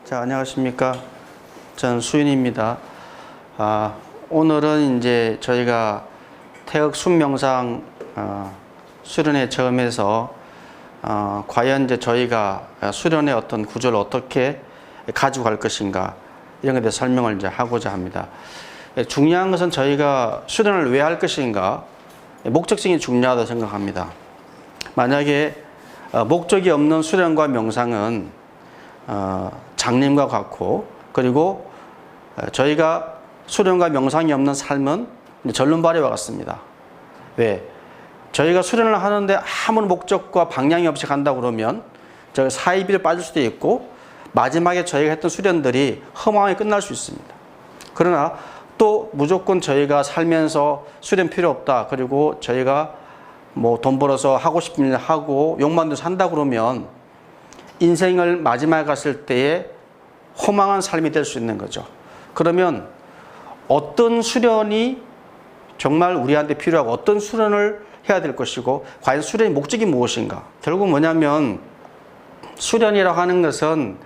자, 안녕하십니까. 저는 수윤입니다. 오늘은 이제 저희가 태극 순명상 수련회 처음에서 과연 이제 저희가 수련의 어떤 구조를 어떻게 가지고 갈 것인가 이런 것에 대해서 설명을 이제 하고자 합니다. 중요한 것은 저희가 수련을 왜 할 것인가, 목적성이 중요하다고 생각합니다. 만약에 목적이 없는 수련과 명상은 장님과 같고, 그리고 저희가 수련과 명상이 없는 삶은 절름발이와 같습니다. 왜? 저희가 수련을 하는데 아무런 목적과 방향이 없이 간다 그러면 저희 사이비를 빠질 수도 있고, 마지막에 저희가 했던 수련들이 허망하게 끝날 수 있습니다. 그러나 또 무조건 저희가 살면서 수련 필요 없다, 그리고 저희가 뭐 돈 벌어서 하고 싶은 일 하고 욕만 내서 산다 그러면 인생을 마지막에 갔을 때에 허망한 삶이 될 수 있는 거죠. 그러면 어떤 수련이 정말 우리한테 필요하고 어떤 수련을 해야 될 것이고, 과연 수련의 목적이 무엇인가. 결국 뭐냐면, 수련이라고 하는 것은,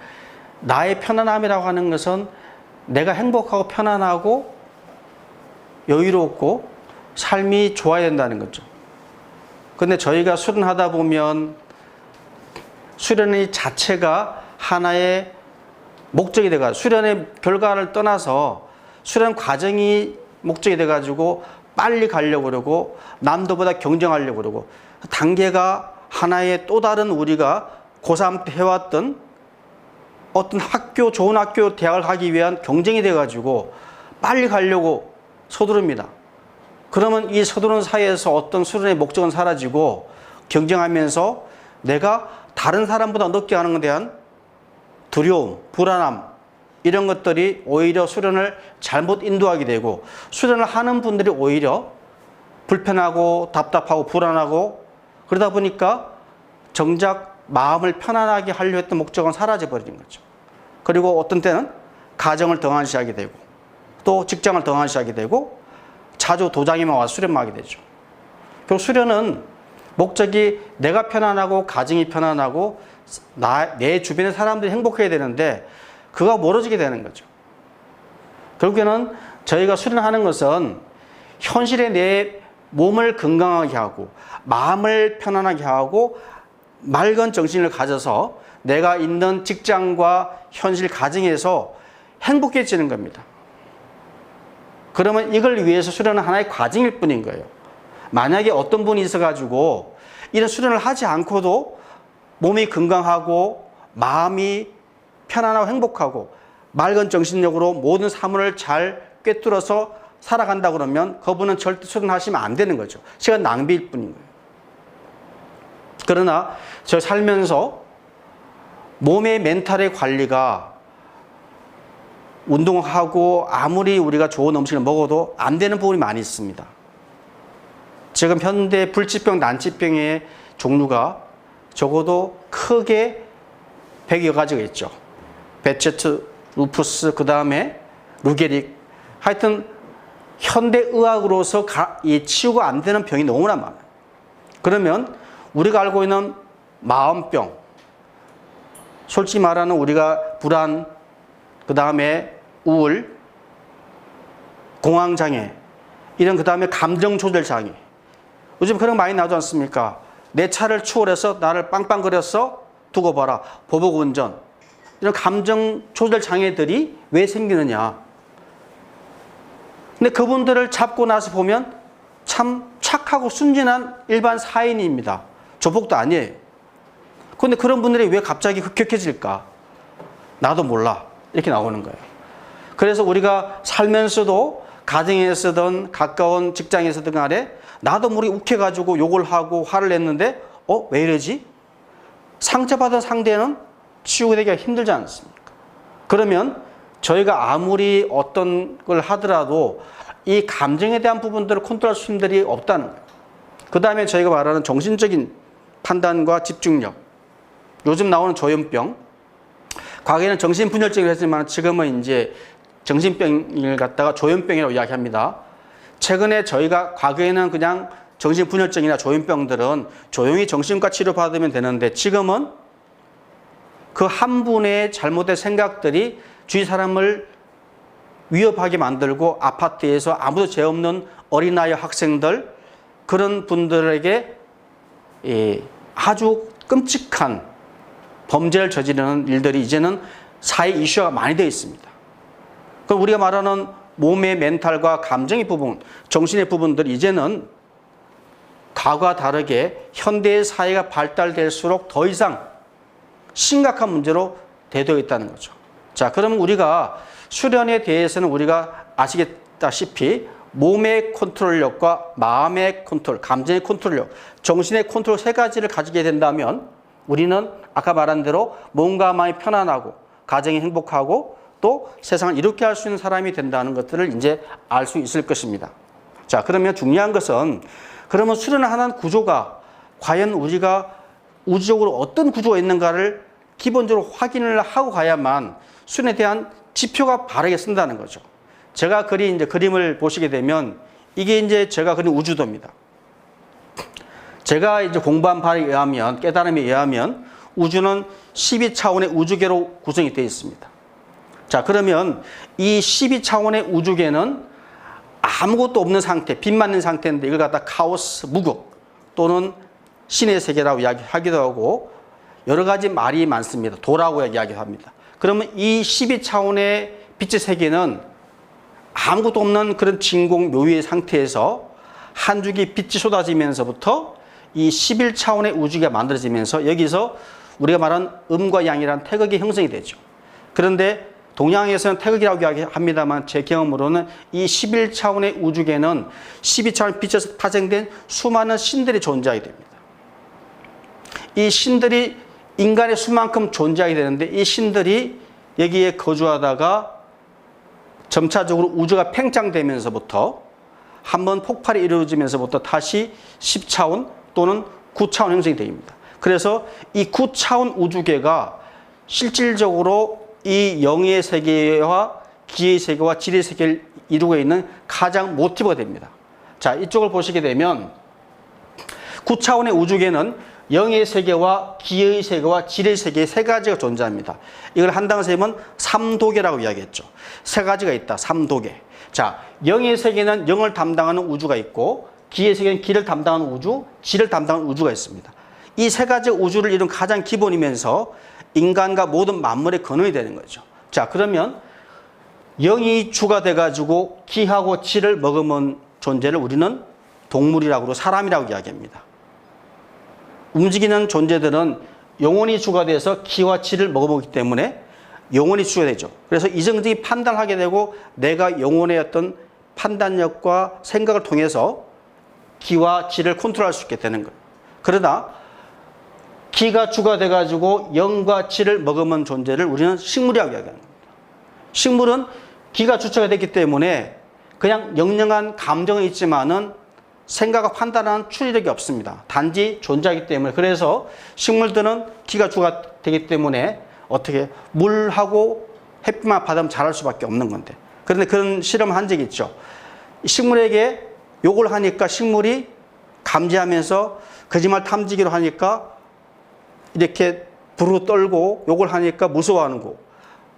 나의 편안함이라고 하는 것은 내가 행복하고 편안하고 여유롭고 삶이 좋아야 된다는 거죠. 근데 저희가 수련하다 보면 수련의 자체가 하나의 목적이 돼가지고, 수련의 결과를 떠나서 수련 과정이 목적이 돼가지고 빨리 가려고 그러고, 남들보다 경쟁하려고 그러고, 단계가 하나의 또 다른 우리가 고3 때 해왔던 어떤 학교, 좋은 학교, 대학을 가기 위한 경쟁이 돼가지고 빨리 가려고 서두릅니다. 그러면 이 서두르는 사이에서 어떤 수련의 목적은 사라지고, 경쟁하면서 내가 다른 사람보다 늦게 하는 것에 대한 두려움, 불안함, 이런 것들이 오히려 수련을 잘못 인도하게 되고, 수련을 하는 분들이 오히려 불편하고 답답하고 불안하고, 그러다 보니까 정작 마음을 편안하게 하려 했던 목적은 사라져버리는 거죠. 그리고 어떤 때는 가정을 등한시하게 되고, 또 직장을 등한시하게 되고, 자주 도장에만 와서 수련만 하게 되죠. 결국 수련은 목적이 내가 편안하고 가정이 편안하고 내 주변의 사람들이 행복해야 되는데, 그가 멀어지게 되는 거죠. 결국에는 저희가 수련하는 것은 현실에 내 몸을 건강하게 하고 마음을 편안하게 하고 맑은 정신을 가져서 내가 있는 직장과 현실 가정에서 행복해지는 겁니다. 그러면 이걸 위해서 수련은 하나의 과정일 뿐인 거예요. 만약에 어떤 분이 있어가지고 이런 수련을 하지 않고도 몸이 건강하고 마음이 편안하고 행복하고 맑은 정신력으로 모든 사물을 잘 꿰뚫어서 살아간다 그러면 그분은 절대 수련하시면 안 되는 거죠. 시간 낭비일 뿐인 거예요. 그러나 저 살면서 몸의 멘탈의 관리가, 운동하고 아무리 우리가 좋은 음식을 먹어도 안 되는 부분이 많이 있습니다. 지금 현대 불치병, 난치병의 종류가 적어도 크게 100여 가지가 있죠. 베체트, 루푸스, 그 다음에 루게릭. 하여튼 현대의학으로서 치유가 안 되는 병이 너무나 많아요. 그러면 우리가 알고 있는 마음병, 솔직히 말하는 우리가 불안, 그 다음에 우울, 공황장애, 이런 그 다음에 감정조절장애. 요즘 그런 거 많이 나오지 않습니까? 내 차를 추월해서 나를 빵빵거려서 두고 봐라, 보복운전. 이런 감정조절장애들이 왜 생기느냐. 근데 그분들을 잡고 나서 보면 참 착하고 순진한 일반 사인입니다. 조폭도 아니에요. 그런데 그런 분들이 왜 갑자기 흑격해질까? 나도 몰라. 이렇게 나오는 거예요. 그래서 우리가 살면서도 가정에서든 가까운 직장에서든 간에 나도 모르게 욱해가지고 욕을 하고 화를 냈는데 왜 이러지? 상처받은 상대는 치유되기가 힘들지 않습니까? 그러면 저희가 아무리 어떤 걸 하더라도 이 감정에 대한 부분들을 컨트롤할 수 있는 분들이 없다는 거예요. 그 다음에 저희가 말하는 정신적인 판단과 집중력, 요즘 나오는 조현병, 과거에는 정신분열증이라고 했지만 지금은 이제 정신병을 갖다가 조현병이라고 이야기합니다. 최근에 저희가 과거에는 그냥 정신분열증이나 조현병들은 조용히 정신과 치료받으면 되는데, 지금은 그 한 분의 잘못된 생각들이 주위 사람을 위협하게 만들고 아파트에서 아무도 죄 없는 어린아이 학생들 그런 분들에게 아주 끔찍한 범죄를 저지르는 일들이 이제는 사회 이슈가 많이 되어 있습니다. 그럼 우리가 말하는 몸의 멘탈과 감정의 부분, 정신의 부분들이 이제는 과거와 다르게 현대의 사회가 발달될수록 더 이상 심각한 문제로 대두되어 있다는 거죠. 자, 그러면 우리가 수련에 대해서는 우리가 아시겠다시피 몸의 컨트롤력과 마음의 컨트롤, 감정의 컨트롤력, 정신의 컨트롤 세 가지를 가지게 된다면 우리는 아까 말한 대로 몸과 마음이 편안하고 가정이 행복하고 또 세상을 이롭게 할 수 있는 사람이 된다는 것들을 이제 알 수 있을 것입니다. 자, 그러면 중요한 것은 그러면 수련을 하는 구조가 과연 우리가 우주적으로 어떤 구조가 있는가를 기본적으로 확인을 하고 가야만 수련에 대한 지표가 바르게 쓴다는 거죠. 제가 그린 이제 그림을 보시게 되면 이게 이제 제가 그린 우주도입니다. 제가 이제 공부한 바에 의하면, 깨달음에 의하면 우주는 12차원의 우주계로 구성이 되어 있습니다. 자, 그러면 이 12차원의 우주계는 아무것도 없는 상태, 빗 맞는 상태인데 이걸 갖다 카오스, 무극 또는 신의 세계라고 이야기하기도 하고 여러 가지 말이 많습니다. 도라고 이야기도 합니다. 그러면 이 12차원의 빛의 세계는 아무것도 없는 그런 진공 묘위의 상태에서 한 줄기 빛이 쏟아지면서부터 이 11차원의 우주가 만들어지면서 여기서 우리가 말하는 음과 양이라는 태극이 형성이 되죠. 그런데 동양에서는 태극이라고 이야기합니다만 제 경험으로는 이 11차원의 우주계는 12차원 빛에서 파생된 수많은 신들이 존재하게 됩니다. 이 신들이 인간의 수만큼 존재하게 되는데 이 신들이 여기에 거주하다가 점차적으로 우주가 팽창되면서부터 한번 폭발이 이루어지면서부터 다시 10차원 또는 9차원 형성이 됩니다. 그래서 이 9차원 우주계가 실질적으로 이 영의 세계와 기의 세계와 질의 세계를 이루고 있는 가장 모티브가 됩니다. 자, 이쪽을 보시게 되면 9차원의 우주계는 영의 세계와 기의 세계와 질의 세계 세 가지가 존재합니다. 이걸 한당 쌤은 삼도계라고 이야기했죠. 세 가지가 있다. 삼도계. 자, 영의 세계는 영을 담당하는 우주가 있고 기의 세계는 기를 담당하는 우주, 질을 담당하는 우주가 있습니다. 이 세 가지 우주를 이룬 가장 기본이면서 인간과 모든 만물의 근원이 되는 거죠. 자, 그러면 영이 주가 돼가지고 기하고 질을 머금은 존재를 우리는 동물이라고 사람이라고 이야기합니다. 움직이는 존재들은 영혼이 주가 돼서 기와 질을 먹어보기 때문에 영혼이 주가 되죠. 그래서 이성적인 판단을 하게 되고 내가 영혼의 어떤 판단력과 생각을 통해서 기와 질을 컨트롤할 수 있게 되는 거예요. 그러나 기가 주가 돼가지고 영과 질을 머금은 존재를 우리는 식물이라고 이야기하는 겁니다. 식물은 기가 주체가 됐기 때문에 그냥 영영한 감정은 있지만은 생각과 판단하는 추리력이 없습니다. 단지 존재하기 때문에. 그래서 식물들은 기가 주가 되기 때문에 어떻게 물하고 햇빛만 받으면 자랄 수밖에 없는 건데. 그런데 그런 실험을 한 적이 있죠. 식물에게 욕을 하니까 식물이 감지하면서 거짓말 탐지기로 하니까 이렇게 부르르 떨고 욕을 하니까 무서워하는 거.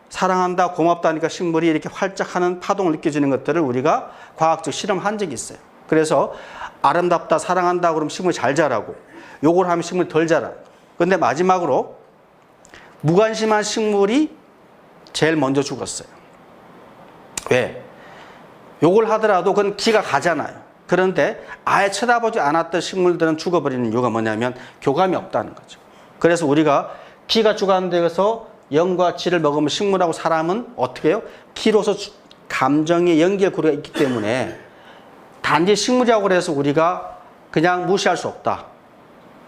사랑한다, 고맙다 하니까 식물이 이렇게 활짝 하는 파동을 느껴지는 것들을 우리가 과학적 실험한 적이 있어요. 그래서 아름답다, 사랑한다 그러면 식물이 잘 자라고 욕을 하면 식물이 덜 자라요. 그런데 마지막으로 무관심한 식물이 제일 먼저 죽었어요. 왜? 욕을 하더라도 그건 기가 가잖아요. 그런데 아예 쳐다보지 않았던 식물들은 죽어버리는 이유가 뭐냐면 교감이 없다는 거죠. 그래서 우리가 기가 죽어가는 데서 영과 질을 먹으면 식물하고 사람은 어떻게 해요? 기로서 감정의 연결고리가 있기 때문에 단지 식물이라고 해서 우리가 그냥 무시할 수 없다.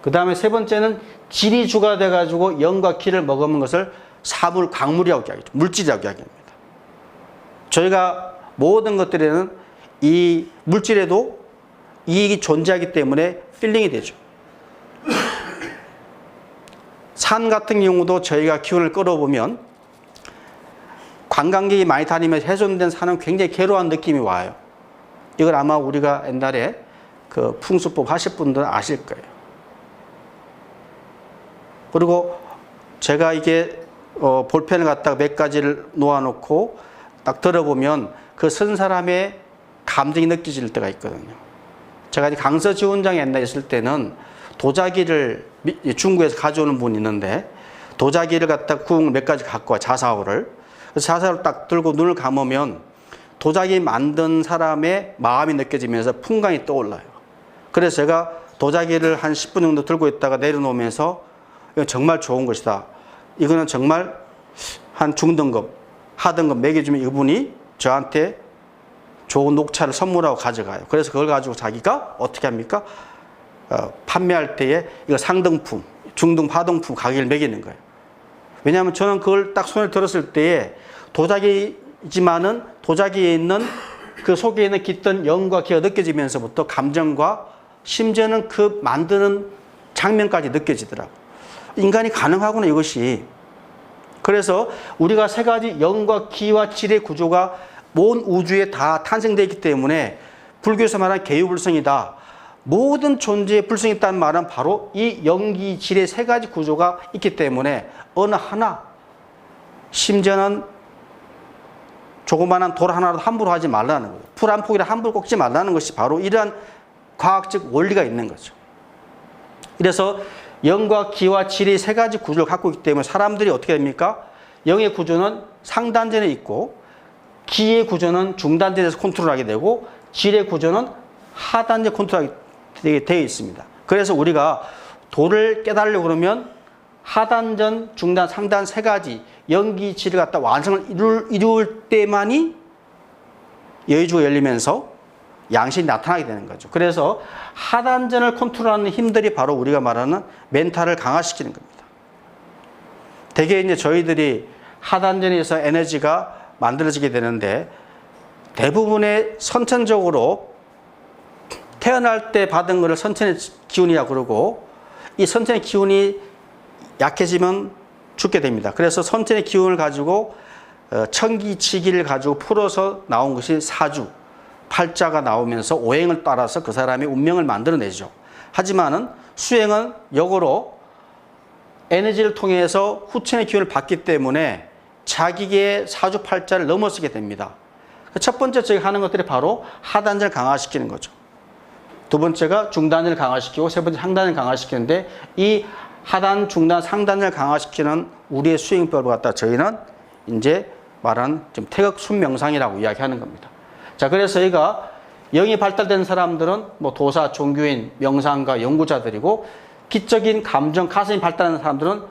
그 다음에 세 번째는 질이 주가 돼가지고 영과 기를 먹으면 것을 사물, 광물이라고 이야기하죠. 물질이라고 이야기합니다. 저희가 모든 것들에는 이 물질에도 이익이 존재하기 때문에 필링이 되죠. 산 같은 경우도 저희가 기운을 끌어보면 관광객이 많이 다니면서 훼손된 산은 굉장히 괴로운 느낌이 와요. 이걸 아마 우리가 옛날에 그 풍수법 하실 분들은 아실 거예요. 그리고 제가 이게 볼펜을 갖다가 몇 가지를 놓아놓고 딱 들어보면 그 쓴 사람의 감정이 느껴질 때가 있거든요. 제가 강서 지원장에 옛날에 있을 때는 도자기를 중국에서 가져오는 분이 있는데 도자기를 갖다 구운 몇 가지 갖고 와, 자사오를. 그래서 자사오를 딱 들고 눈을 감으면 도자기 만든 사람의 마음이 느껴지면서 풍광이 떠올라요. 그래서 제가 도자기를 한 10분 정도 들고 있다가 내려놓으면서 이건 정말 좋은 것이다. 이거는 정말 한 중등급, 하등급 매겨주면 이분이 저한테 좋은 녹차를 선물하고 가져가요. 그래서 그걸 가지고 자기가 어떻게 합니까? 판매할 때에 이거 상등품, 중등, 하등품 가격을 매기는 거예요. 왜냐하면 저는 그걸 딱 손에 들었을 때에 도자기지만은 도자기에 있는 그 속에 있는 깃든 영과 기가 느껴지면서부터 감정과 심지어는 그 만드는 장면까지 느껴지더라고요. 인간이 가능하구나 이것이. 그래서 우리가 세 가지 영과 기와 질의 구조가 온 우주에 다 탄생되어 있기 때문에 불교에서 말하는 개유불성이다. 모든 존재의 불성이 있다는 말은 바로 이 영기 질의 세 가지 구조가 있기 때문에 어느 하나, 심지어는 조그마한 돌 하나라도 함부로 하지 말라는 거예요. 풀 한 포기를 함부로 꺾지 말라는 것이 바로 이러한 과학적 원리가 있는 거죠. 그래서 영과 기와 질의 세 가지 구조를 갖고 있기 때문에 사람들이 어떻게 됩니까? 영의 구조는 상단전에 있고 기의 구조는 중단전에서 컨트롤하게 되고 질의 구조는 하단전 컨트롤하게 되어 있습니다. 그래서 우리가 도를 깨달으려고 그러면 하단전, 중단, 상단 세 가지 영기, 질을 갖다 완성을 이룰 때만이 여의주가 열리면서 양심이 나타나게 되는 거죠. 그래서 하단전을 컨트롤하는 힘들이 바로 우리가 말하는 멘탈을 강화시키는 겁니다. 대개 이제 저희들이 하단전에서 에너지가 만들어지게 되는데 대부분의 선천적으로 태어날 때 받은 것을 선천의 기운이라고 그러고 이 선천의 기운이 약해지면 죽게 됩니다. 그래서 선천의 기운을 가지고 천기치기를 가지고 풀어서 나온 것이 사주, 팔자가 나오면서 오행을 따라서 그 사람의 운명을 만들어내죠. 하지만은 수행은 역으로 에너지를 통해서 후천의 기운을 받기 때문에 자기의 사주 팔자를 넘어서게 됩니다. 첫 번째 저희가 하는 것들이 바로 하단전을 강화시키는 거죠. 두 번째가 중단전을 강화시키고 세 번째 상단을 강화시키는데 이 하단, 중단, 상단을 강화시키는 우리의 수행법을 갖다 저희는 이제 말하는 좀 태극 순명상이라고 이야기하는 겁니다. 자, 그래서 저희가 영이 발달된 사람들은 뭐 도사, 종교인, 명상가, 연구자들이고 기적인 감정, 가슴이 발달하는 사람들은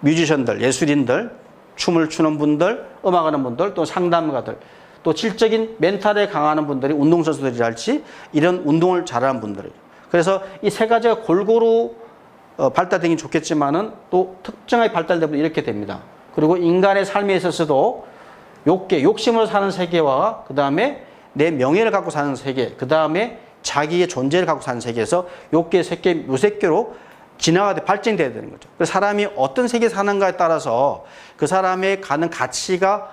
뮤지션들, 예술인들, 춤을 추는 분들, 음악하는 분들, 또 상담가들, 또 질적인 멘탈에 강하는 분들이 운동선수들이랄지 이런 운동을 잘하는 분들. 그래서 이 세 가지가 골고루 발달되긴 좋겠지만은 또 특정하게 발달되면 이렇게 됩니다. 그리고 인간의 삶에 있어서도 욕계, 욕심으로 사는 세계와 그 다음에 내 명예를 갖고 사는 세계, 그 다음에 자기의 존재를 갖고 사는 세계에서 욕계, 색계, 무색계로 진화가 발전돼야 되는 거죠. 그래서 사람이 어떤 세계에 사는가에 따라서 그 사람의 가는 가치가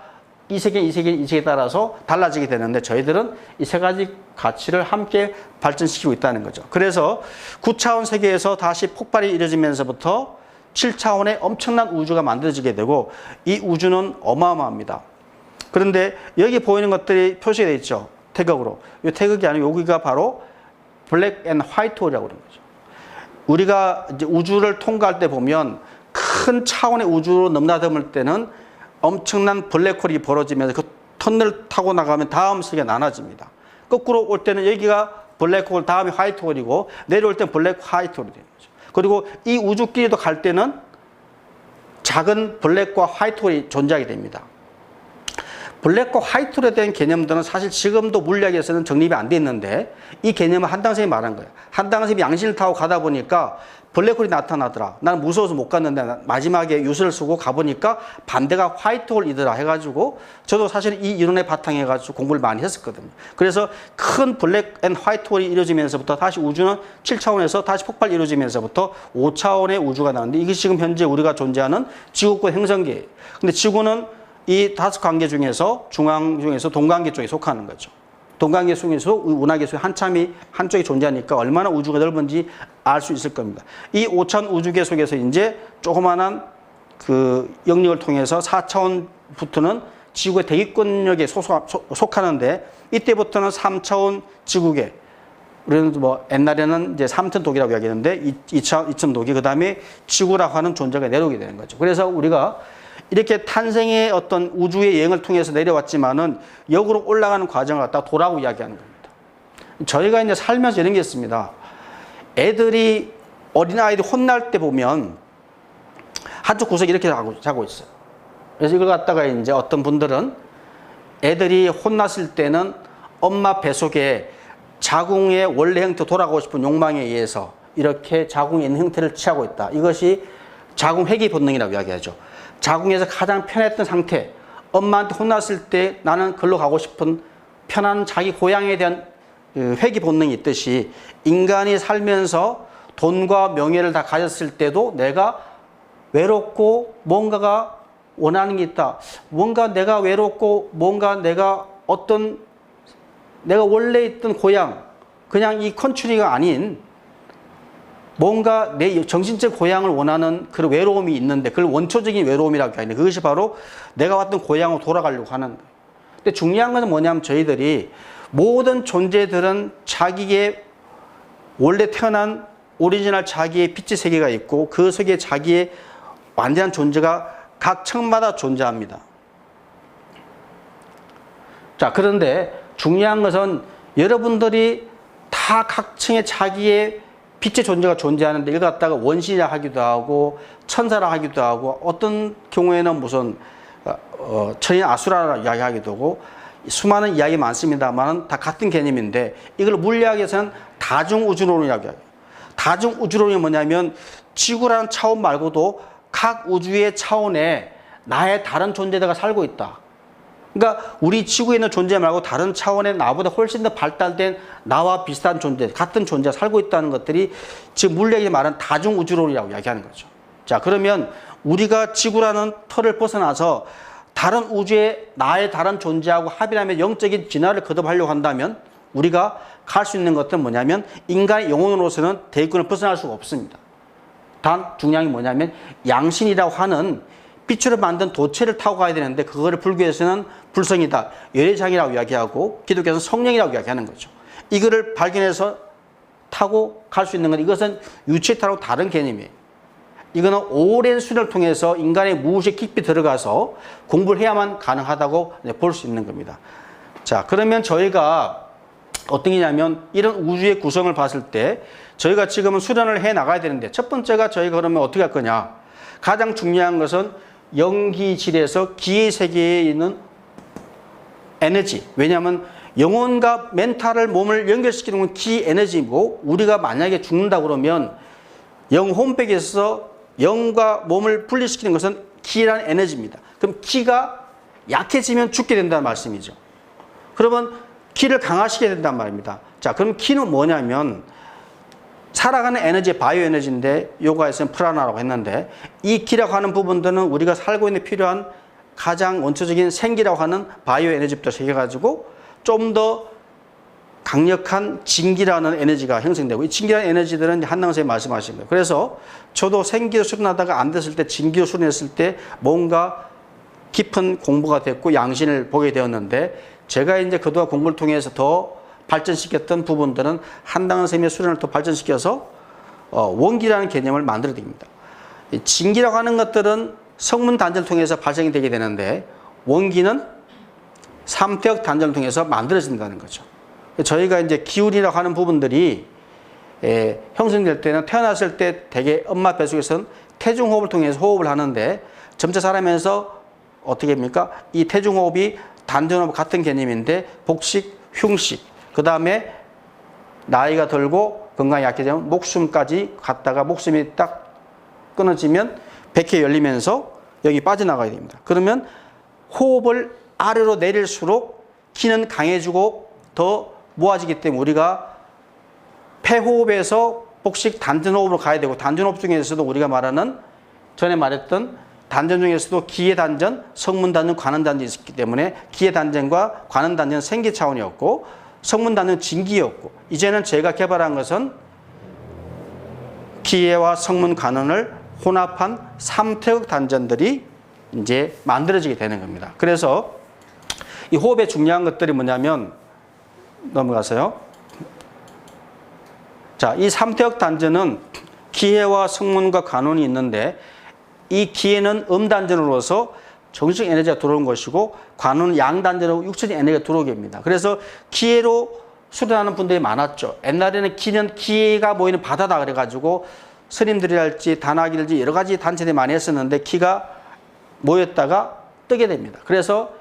이 세계, 이 세계, 이 세계에 따라서 달라지게 되는데 저희들은 이 세 가지 가치를 함께 발전시키고 있다는 거죠. 그래서 9차원 세계에서 다시 폭발이 이루어지면서부터 7차원의 엄청난 우주가 만들어지게 되고 이 우주는 어마어마합니다. 그런데 여기 보이는 것들이 표시가 되어 있죠. 태극으로. 이 태극이 아니고 여기가 바로 블랙 앤 화이트 홀이라고 그러는 거죠. 우리가 이제 우주를 통과할 때 보면 큰 차원의 우주로 넘나들 때는 엄청난 블랙홀이 벌어지면서 그 터널을 타고 나가면 다음 세계가 나눠집니다. 거꾸로 올 때는 여기가 블랙홀, 다음이 화이트홀이고 내려올 때는 블랙 화이트홀이 되는 거죠. 그리고 이 우주끼리도 갈 때는 작은 블랙과 화이트홀이 존재하게 됩니다. 블랙과 화이트홀에 대한 개념들은 사실 지금도 물리학에서는 정립이 안 돼 있는데 이 개념은 한당 선생님이 말한 거예요. 한당 선생님이 양신을 타고 가다 보니까 블랙홀이 나타나더라. 나는 무서워서 못 갔는데 마지막에 유서를 쓰고 가보니까 반대가 화이트홀이더라 해가지고 저도 사실 이 이론에 바탕해가지고 공부를 많이 했었거든요. 그래서 큰 블랙 앤 화이트홀이 이루어지면서부터 다시 우주는 7차원에서 다시 폭발이 이루어지면서부터 5차원의 우주가 나오는데 이게 지금 현재 우리가 존재하는 지구권 행성계예요. 근데 지구는 이 5관계 중에서 중앙 중에서 동관계 쪽에 속하는 거죠. 동강계수에서 운하계수 한참이 한쪽에 존재하니까 얼마나 우주가 넓은지 알 수 있을 겁니다. 이 5차원 우주계 속에서 이제 조그마한 그 영역을 통해서 4차원부터는 지구의 대기권력에 속하는데 이때부터는 3차원 지구계, 우리는 뭐 옛날에는 이제 3천 독이라고 이야기했는데 2천 독이 그다음에 지구라고 하는 존재가 내려오게 되는 거죠. 그래서 우리가 이렇게 탄생의 어떤 우주의 여행을 통해서 내려왔지만은 역으로 올라가는 과정을 갖다가 도라고 이야기하는 겁니다. 저희가 이제 살면서 이런 게 있습니다. 애들이 어린아이들이 혼날 때 보면 한쪽 구석에 이렇게 자고 있어요. 그래서 이걸 갖다가 이제 어떤 분들은 애들이 혼났을 때는 엄마 뱃속에 자궁의 원래 형태 돌아가고 싶은 욕망에 의해서 이렇게 자궁에 있는 형태를 취하고 있다. 이것이 자궁 회귀 본능이라고 이야기하죠. 자궁에서 가장 편했던 상태, 엄마한테 혼났을 때 나는 글로 가고 싶은 편한 자기 고향에 대한 회귀 본능이 있듯이 인간이 살면서 돈과 명예를 다 가졌을 때도 내가 외롭고 뭔가가 원하는 게 있다. 뭔가 내가 외롭고 뭔가 내가 원래 있던 고향, 그냥 이 컨트리가 아닌 뭔가 내 정신적 고향을 원하는 그런 외로움이 있는데 그걸 원초적인 외로움이라고 하는데 그것이 바로 내가 왔던 고향으로 돌아가려고 하는 거예요. 근데 중요한 것은 뭐냐면 저희들이 모든 존재들은 자기의 원래 태어난 오리지널 자기의 빛의 세계가 있고 그 속에 자기의 완전한 존재가 각 층마다 존재합니다. 자, 그런데 중요한 것은 여러분들이 다 각 층에 자기의 빛의 존재가 존재하는데 이걸 갖다가 원신이라 하기도 하고 천사라 하기도 하고 어떤 경우에는 무슨 천인 아수라라 이야기하기도 하고 수많은 이야기 많습니다만 다 같은 개념인데 이걸 물리학에서는 다중우주론이라고 해요. 다중우주론이 뭐냐면 지구라는 차원 말고도 각 우주의 차원에 나의 다른 존재들가 살고 있다. 그러니까 우리 지구에 있는 존재 말고 다른 차원의 나보다 훨씬 더 발달된 나와 비슷한 존재, 같은 존재가 살고 있다는 것들이 지금 물리학이 말하는 다중우주론이라고 이야기하는 거죠. 자, 그러면 우리가 지구라는 틀을 벗어나서 다른 우주의 나의 다른 존재하고 합의하면 영적인 진화를 거듭하려고 한다면 우리가 갈 수 있는 것은 뭐냐면 인간의 영혼으로서는 대기권을 벗어날 수가 없습니다. 단 중요한 게 뭐냐면 양신이라고 하는 빛으로 만든 도체를 타고 가야 되는데 그거를 불교에서는 불성이다, 열애장이라고 이야기하고 기독교에서는 성령이라고 이야기하는 거죠. 이거를 발견해서 타고 갈 수 있는 건 이것은 유체에 타고 다른 개념이에요. 이거는 오랜 수련을 통해서 인간의 무의식 깊이 들어가서 공부를 해야만 가능하다고 볼 수 있는 겁니다. 자, 그러면 저희가 어떤 게냐면 이런 우주의 구성을 봤을 때 저희가 지금은 수련을 해 나가야 되는데 첫 번째가 저희가 그러면 어떻게 할 거냐. 가장 중요한 것은 영기질에서 기의 세계에 있는 에너지. 왜냐하면 영혼과 멘탈을 몸을 연결시키는 건 기 에너지고 우리가 만약에 죽는다 그러면 영 홈백에서 영과 몸을 분리시키는 것은 기라는 에너지입니다. 그럼 기가 약해지면 죽게 된다는 말씀이죠. 그러면 기를 강화시켜야 된단 말입니다. 자, 그럼 기는 뭐냐면 살아가는 에너지, 바이오 에너지인데 요가에서는 프라나라고 했는데 이 기라고 하는 부분들은 우리가 살고 있는 필요한 가장 원초적인 생기라고 하는 바이오 에너지부터 새겨가지고 좀 더 강력한 진기라는 에너지가 형성되고 이 진기라는 에너지들은 한당 선생님이 말씀하신 거예요. 그래서 저도 생기로 수련하다가 안 됐을 때 진기로 수련했을 때 뭔가 깊은 공부가 됐고 양신을 보게 되었는데 제가 이제 그동안 공부를 통해서 더 발전시켰던 부분들은 한당 선생님의 수련을 더 발전시켜서 원기라는 개념을 만들어냅니다. 진기라고 하는 것들은 성문 단전을 통해서 발생이 되게 되는데 원기는 삼태역 단전을 통해서 만들어진다는 거죠. 저희가 이제 기운이라고 하는 부분들이 형성될 때는 태어났을 때 대개 엄마 뱃속에서는 태중호흡을 통해서 호흡을 하는데 점차 자라면서 어떻게 합니까? 이 태중호흡이 단전호흡 같은 개념인데 복식, 흉식, 그 다음에 나이가 들고 건강이 약해지면 목숨까지 갔다가 목숨이 딱 끊어지면 백회 열리면서 여기 빠져나가야 됩니다. 그러면 호흡을 아래로 내릴수록 기는 강해지고 더 모아지기 때문에 우리가 폐호흡에서 복식 단전호흡으로 가야 되고 단전호흡 중에서도 우리가 말하는 전에 말했던 단전 중에서도 기의 단전, 성문 단전, 관음 단전이 있기 때문에 기의 단전과 관음 단전은 생기 차원이었고 성문단은 진기였고, 이제는 제가 개발한 것은 기회와 성문 관원을 혼합한 3태극 단전들이 이제 만들어지게 되는 겁니다. 그래서 이 호흡의 중요한 것들이 뭐냐면, 넘어가세요. 자, 이 3태극 단전은 기회와 성문과 관원이 있는데, 이 기회는 음단전으로서 정신적 에너지가 들어오는 것이고, 관원은 양단전으로 육체적 에너지가 들어오게 됩니다. 그래서 기회로 수련하는 분들이 많았죠. 옛날에는 기회가 모이는 바다다 그래가지고 스님들이랄지 단학이랄지 여러 가지 단체들이 많이 했었는데, 기가 모였다가 뜨게 됩니다. 그래서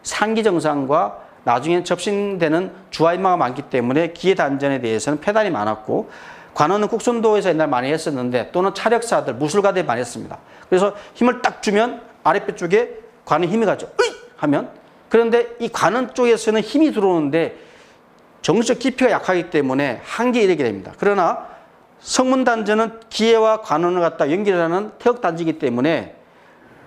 상기정상과 나중에 접신되는 주화인마가 많기 때문에 기회 단전에 대해서는 폐단이 많았고, 관원은 국선도에서 옛날 많이 했었는데, 또는 차력사들, 무술가들이 많이 했습니다. 그래서 힘을 딱 주면 아랫배 쪽에 관은 힘이 가죠. 으이! 하면. 그런데 이 관원 쪽에서는 힘이 들어오는데 정신적 깊이가 약하기 때문에 한계에 이르게 됩니다. 그러나 성문단전은 기회와 관원을 갖다 연결하는 태극단지이기 때문에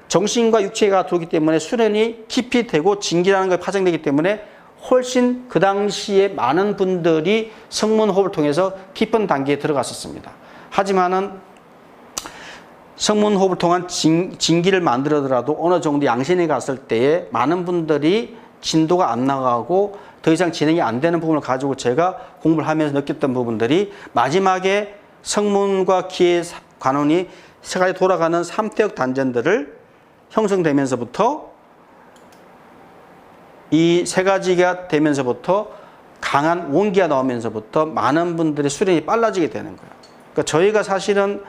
정신과 육체가 들어오기 때문에 수련이 깊이 되고 진기라는 것이 파생되기 때문에 훨씬 그 당시에 많은 분들이 성문호흡을 통해서 깊은 단계에 들어갔었습니다. 하지만은 성문호흡을 통한 진기를 만들더라도 어느 정도 양신에 갔을 때에 많은 분들이 진도가 안 나가고 더 이상 진행이 안 되는 부분을 가지고 제가 공부를 하면서 느꼈던 부분들이, 마지막에 성문과 기회 관원이 세 가지 돌아가는 3태극 단전들을 형성되면서부터, 이 세 가지가 되면서부터 강한 원기가 나오면서부터 많은 분들의 수련이 빨라지게 되는 거예요. 그러니까 저희가 사실은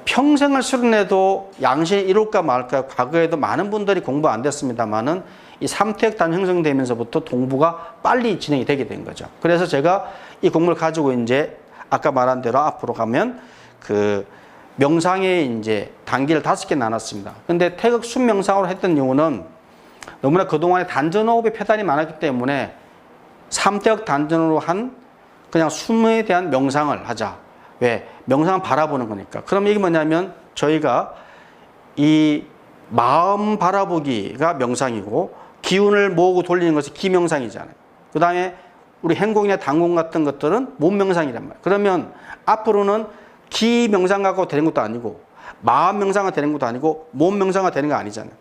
평생을 수련해도 양신이 이룰까 말까, 과거에도 많은 분들이 공부 안 됐습니다만은 이 3태극 단 형성되면서부터 동부가 빨리 진행이 되게 된 거죠. 그래서 제가 이 공부를 가지고 이제 아까 말한 대로 앞으로 가면 그 명상의 이제 단계를 5개 나눴습니다. 근데 태극 순 명상으로 했던 이유는 너무나 그동안에 단전호흡의 폐단이 많았기 때문에 3태극 단전으로 한 그냥 숨에 대한 명상을 하자. 왜? 명상을 바라보는 거니까. 그럼 이게 뭐냐면 저희가 이 마음 바라보기가 명상이고, 기운을 모으고 돌리는 것이 기명상이잖아요. 그 다음에 우리 행공이나 단공 같은 것들은 몸명상이란 말이에요. 그러면 앞으로는 기명상 갖고 되는 것도 아니고, 마음 명상가 되는 것도 아니고, 몸 명상가 되는 거 아니잖아요.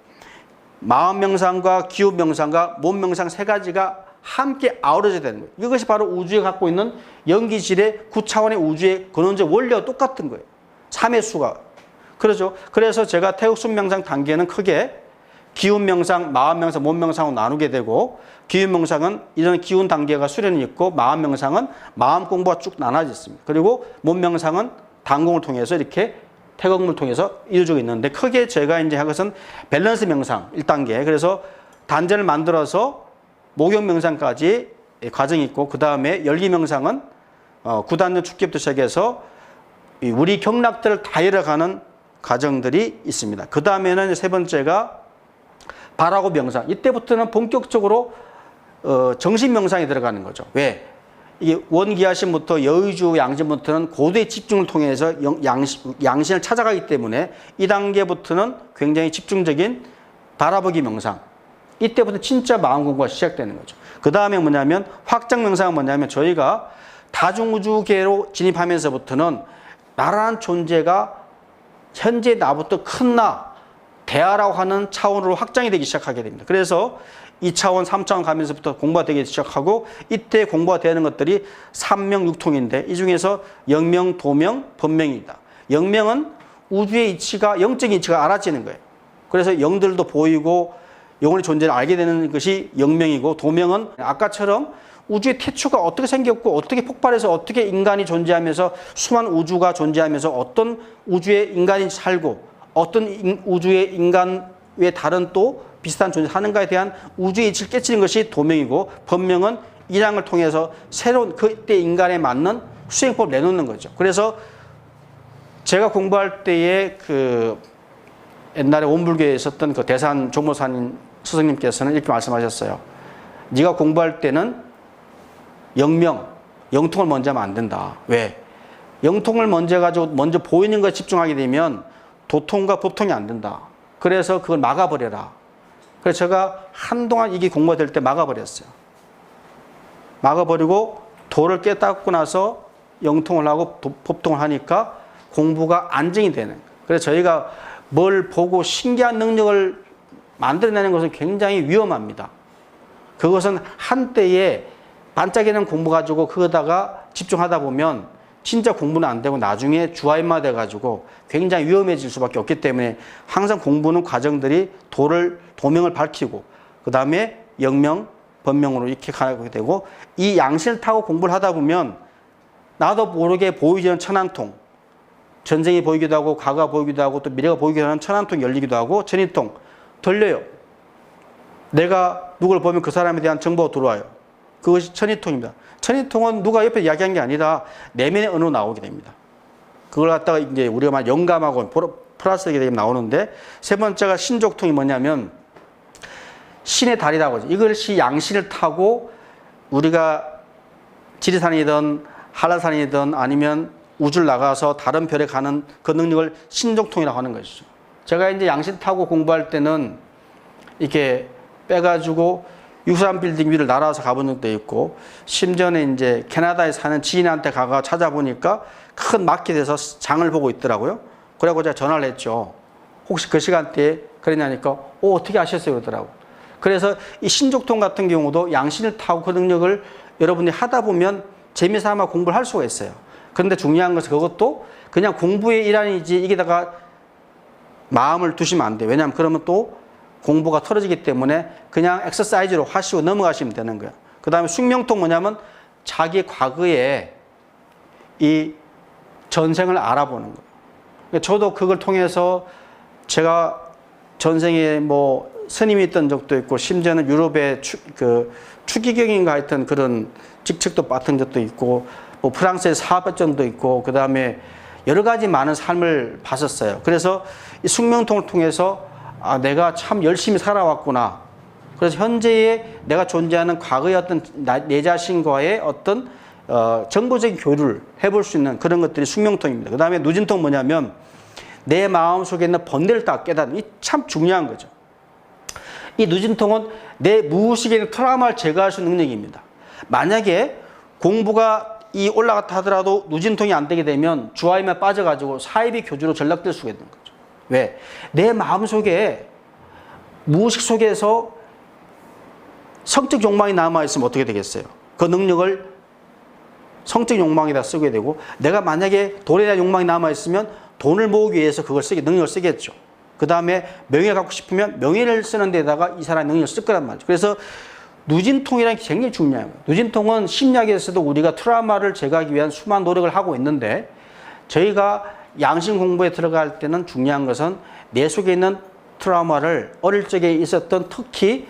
마음 명상과 기운 명상과 몸 명상 세 가지가 함께 아우러져야 되는 거예요. 이것이 바로 우주에 갖고 있는 연기질의 9차원의 우주의 근원적 원리와 똑같은 거예요. 3의 수가. 그렇죠. 그래서 제가 태극순 명상 단계는 크게 기운 명상, 마음 명상, 몸 명상으로 나누게 되고, 기운 명상은 이런 기운 단계가 수련이 있고, 마음 명상은 마음 공부가 쭉 나눠져 있습니다. 그리고 몸 명상은 단공을 통해서 이렇게 태극을 통해서 이루어지고 있는데, 크게 제가 이제 한 것은 밸런스 명상 1단계. 그래서 단전을 만들어서 목욕 명상까지 과정이 있고, 그 다음에 열기 명상은 9단전 축기부터 시작해서 우리 경락들을 다 열어가는 과정들이 있습니다. 그 다음에는 세 번째가 바라고 명상. 이때부터는 본격적으로 정신 명상에 들어가는 거죠. 왜? 이게 원기하신부터 여의주 양신부터는 고도의 집중을 통해서 양신을 찾아가기 때문에 이 단계부터는 굉장히 집중적인 바라보기 명상. 이때부터 진짜 마음 공부가 시작되는 거죠. 그 다음에 뭐냐면 확장 명상은 뭐냐면, 저희가 다중우주계로 진입하면서부터는 나라는 존재가 현재 나부터 큰 나, 대하라고 하는 차원으로 확장이 되기 시작하게 됩니다. 그래서 2차원, 3차원 가면서부터 공부가 되기 시작하고, 이때 공부가 되는 것들이 삼명육통인데, 이 중에서 영명, 도명, 법명이다. 영명은 우주의 이치가, 영적인 이치가 알아지는 거예요. 그래서 영들도 보이고 영혼의 존재를 알게 되는 것이 영명이고, 도명은 아까처럼 우주의 태초가 어떻게 생겼고 어떻게 폭발해서 어떻게 인간이 존재하면서 수많은 우주가 존재하면서 어떤 우주에 인간이 살고 어떤 우주의 인간 외 다른 또 비슷한 존재 하는가에 대한 우주의 이치를 깨치는 것이 도명이고, 법명은 일양을 통해서 새로운 그때 인간에 맞는 수행법을 내놓는 거죠. 그래서 제가 공부할 때에 그 옛날에 원불교에 있었던 그 대산 종모산 스승님께서는 이렇게 말씀하셨어요. 네가 공부할 때는 영명, 영통을 먼저 하면 안 된다. 왜? 영통을 먼저 해가지고 먼저 보이는 것에 집중하게 되면 도통과 법통이 안 된다. 그래서 그걸 막아버려라. 그래서 제가 한동안 이게 공부가 될 때 막아버렸어요. 막아버리고 도를 깨닫고 나서 영통을 하고 법통을 하니까 공부가 안정이 되는 거예요. 그래서 저희가 뭘 보고 신기한 능력을 만들어내는 것은 굉장히 위험합니다. 그것은 한때에 반짝이는 공부 가지고 그거다가 집중하다 보면 진짜 공부는 안 되고 나중에 주화인마 돼가지고 굉장히 위험해질 수밖에 없기 때문에 항상 공부는 과정들이 도명을 밝히고 그 다음에 영명, 번명으로 이렇게 가게 되고 이 양신을 타고 공부를 하다 보면 나도 모르게 보이지는 천안통, 전생이 보이기도 하고 과거가 보이기도 하고 또 미래가 보이기도 하는 천안통이 열리기도 하고 전이통 들려요. 내가 누굴 보면 그 사람에 대한 정보가 들어와요. 그것이 천이통입니다. 천이통은 누가 옆에 이야기한 게 아니라 내면의 언어로 나오게 됩니다. 그걸 갖다가 이제 우리가 말 영감하고 플러스하게 되면 나오는데 세 번째가 신족통이 뭐냐면 신의 달이라고 하죠. 이것이 양신을 타고 우리가 지리산이든 한라산이든 아니면 우주를 나가서 다른 별에 가는 그 능력을 신족통이라고 하는 것이죠. 제가 이제 양신 타고 공부할 때는 이렇게 빼가지고 유수한 빌딩 위를 날아서 가본 적도 있고 심지어는 이제 캐나다에 사는 지인한테 가가 찾아보니까 큰 마켓에서 장을 보고 있더라고요. 그래고 제가 전화를 했죠. 혹시 그 시간대에 그랬냐니까 어떻게 아셨어요? 그러더라고. 그래서 이 신족통 같은 경우도 양신을 타고 그 능력을 여러분이 하다 보면 재미삼아 공부를 할 수가 있어요. 그런데 중요한 것은 그것도 그냥 공부의 일환이지 이게다가 마음을 두시면 안 돼요. 왜냐하면 그러면 또 공부가 틀어지기 때문에 그냥 엑서사이즈로 하시고 넘어가시면 되는 거예요. 그 다음에 숙명통 뭐냐면 자기 과거의 이 전생을 알아보는 거예요. 저도 그걸 통해서 제가 전생에 뭐 스님이 있던 적도 있고 심지어는 유럽의 추기경인가 하여튼 그런 직책도 맡은 적도 있고 뭐 프랑스의 사업장도 있고 그 다음에 여러 가지 많은 삶을 봤었어요. 그래서 이 숙명통을 통해서 아, 내가 참 열심히 살아왔구나. 그래서 현재의 내가 존재하는 과거의 어떤 내 자신과의 어떤 정보적인 교류를 해볼 수 있는 그런 것들이 숙명통입니다. 그 다음에 누진통 뭐냐면 내 마음속에 있는 번뇌를 딱 깨닫는 이 참 중요한 거죠. 이 누진통은 내 무의식에 있는 트라우마를 제거할 수 있는 능력입니다. 만약에 공부가 올라갔다 하더라도 누진통이 안 되게 되면 주화임에 빠져가지고 사이비 교주로 전락될 수가 있는 거죠. 왜? 내 마음속에 무의식 속에서 성적 욕망이 남아있으면 어떻게 되겠어요? 그 능력을 성적 욕망에다 쓰게 되고 내가 만약에 돈에 대한 욕망이 남아있으면 돈을 모으기 위해서 그걸 능력을 쓰겠죠. 그 다음에 명예 갖고 싶으면 명예를 쓰는 데다가 이 사람의 능력을 쓸 거란 말이죠. 그래서 누진통이라는 게 굉장히 중요한 거예요. 누진통은 심리학에서도 우리가 트라우마를 제거하기 위한 수많은 노력을 하고 있는데 저희가 양심 공부에 들어갈 때는 중요한 것은 내 속에 있는 트라우마를 어릴 적에 있었던 특히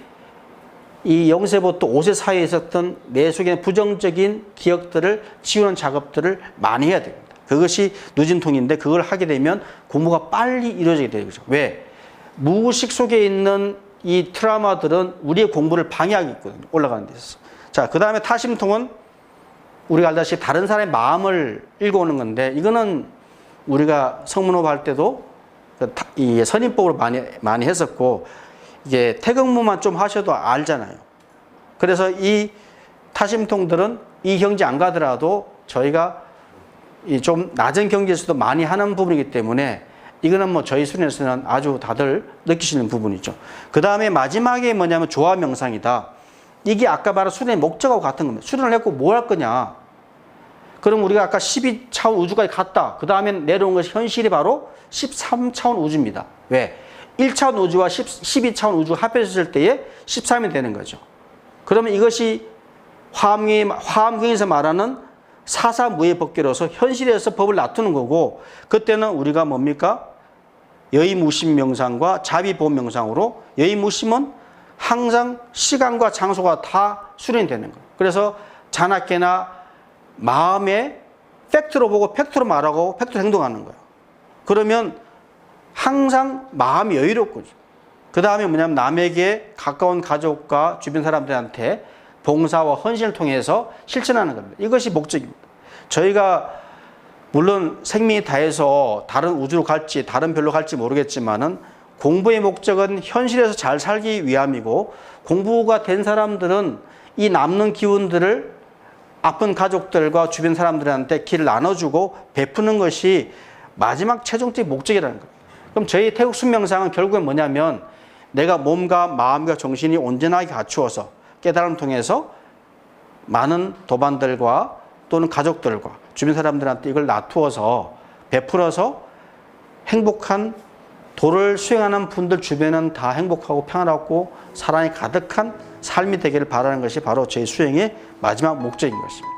이 0세부터 5세 사이에 있었던 내 속에 있는 부정적인 기억들을 지우는 작업들을 많이 해야 됩니다. 그것이 누진통인데 그걸 하게 되면 공부가 빨리 이루어지게 되죠. 왜? 무의식 속에 있는 이 트라우마들은 우리의 공부를 방해하고 있거든요. 올라가는 데 있어서. 자, 그 다음에 타심통은 우리가 알다시피 다른 사람의 마음을 읽어오는 건데 이거는 우리가 성문호흡 할 때도 이 선임법으로 많이 했었고 이게 태극무만 좀 하셔도 알잖아요. 그래서 이 타심통들은 이 경지 안 가더라도 저희가 이 좀 낮은 경지에서도 많이 하는 부분이기 때문에 이거는 뭐 저희 수련에서는 아주 다들 느끼시는 부분이죠. 그 다음에 마지막에 뭐냐면 조화 명상이다. 이게 아까 말한 수련의 목적하고 같은 겁니다. 수련을 했고 뭐 할 거냐. 그럼 우리가 아까 12차원 우주까지 갔다. 그 다음에 내려온 것이 현실이 바로 13차원 우주입니다. 왜? 1차원 우주와 12차원 우주가 합해졌을 때에 13이 되는 거죠. 그러면 이것이 화엄경에서 말하는 사사무의 법계로서 현실에서 법을 놔두는 거고 그때는 우리가 뭡니까? 여의무심 명상과 자비보험 명상으로 여의무심은 항상 시간과 장소가 다 수련이 되는 거예요. 그래서 자나깨나 마음에 팩트로 보고 팩트로 말하고 팩트로 행동하는 거예요. 그러면 항상 마음이 여유롭고 그 다음에 뭐냐면 남에게 가까운 가족과 주변 사람들한테 봉사와 헌신을 통해서 실천하는 겁니다. 이것이 목적입니다. 저희가 물론 생명이 다해서 다른 우주로 갈지 다른 별로 갈지 모르겠지만은 공부의 목적은 현실에서 잘 살기 위함이고 공부가 된 사람들은 이 남는 기운들을 아픈 가족들과 주변 사람들한테 길을 나눠주고 베푸는 것이 마지막 최종적인 목적이라는 거예요. 그럼 저희 태국 순명상은 결국엔 뭐냐면 내가 몸과 마음과 정신이 온전하게 갖추어서 깨달음을 통해서 많은 도반들과 또는 가족들과 주변 사람들한테 이걸 놔두어서 베풀어서 행복한 도를 수행하는 분들 주변은 다 행복하고 평안하고 사랑이 가득한 삶이 되기를 바라는 것이 바로 저희 수행의 마지막 목적인 것입니다.